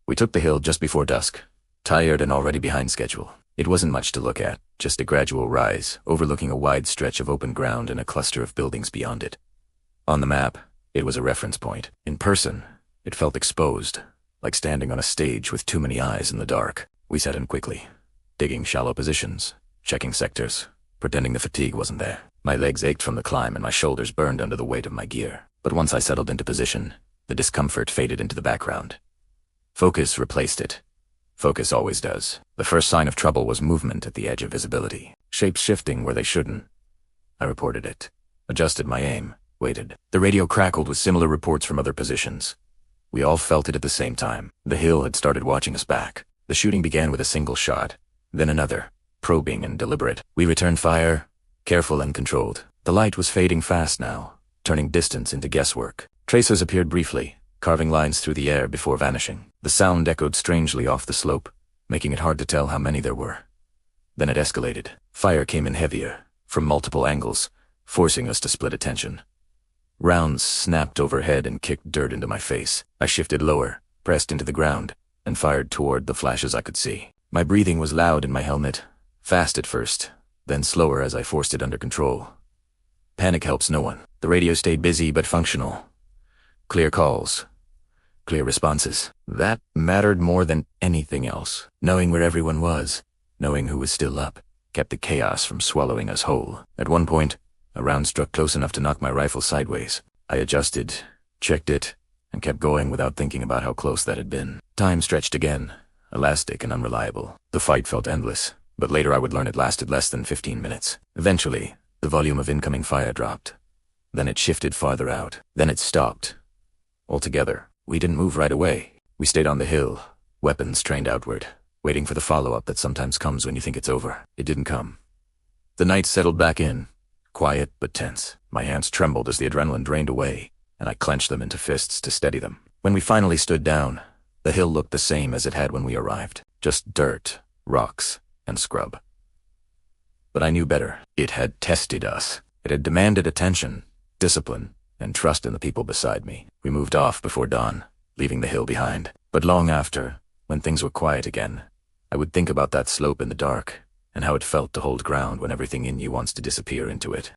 We took the hill just before dusk, tired and already behind schedule. It wasn't much to look at, just a gradual rise, overlooking a wide stretch of open ground and a cluster of buildings beyond it. On the map, it was a reference point. In person, it felt exposed, like standing on a stage with too many eyes in the dark. We set in quickly, digging shallow positions, checking sectors, pretending the fatigue wasn't there. My legs ached from the climb and my shoulders burned under the weight of my gear. But once I settled into position, the discomfort faded into the background. Focus replaced it. Focus always does. The first sign of trouble was movement at the edge of visibility. Shapes shifting where they shouldn't. I reported it. Adjusted my aim. Waited. The radio crackled with similar reports from other positions. We all felt it at the same time. The hill had started watching us back. The shooting began with a single shot, then another, probing and deliberate. We returned fire, careful and controlled. The light was fading fast now, turning distance into guesswork. Tracers appeared briefly, carving lines through the air before vanishing. The sound echoed strangely off the slope, making it hard to tell how many there were. Then it escalated. Fire came in heavier, from multiple angles, forcing us to split attention. Rounds snapped overhead and kicked dirt into my face. I shifted lower, pressed into the ground, and fired toward the flashes I could see. My breathing was loud in my helmet, fast at first, then slower as I forced it under control. Panic helps no one. The radio stayed busy but functional. Clear calls. Clear responses. That mattered more than anything else. Knowing where everyone was, knowing who was still up, kept the chaos from swallowing us whole. At one point, a round struck close enough to knock my rifle sideways. I adjusted, checked it, and kept going without thinking about how close that had been. Time stretched again, elastic and unreliable. The fight felt endless, but later I would learn it lasted less than 15 minutes. Eventually, the volume of incoming fire dropped. Then it shifted farther out. Then it stopped. Altogether, we didn't move right away. We stayed on the hill, weapons trained outward, waiting for the follow-up that sometimes comes when you think it's over. It didn't come. The night settled back in, quiet but tense. My hands trembled as the adrenaline drained away, and I clenched them into fists to steady them. When we finally stood down, the hill looked the same as it had when we arrived. Just dirt, rocks, and scrub. But I knew better. It had tested us. It had demanded attention, discipline, and trust in the people beside me. We moved off before dawn, leaving the hill behind. But long after, when things were quiet again, I would think about that slope in the dark, and how it felt to hold ground when everything in you wants to disappear into it.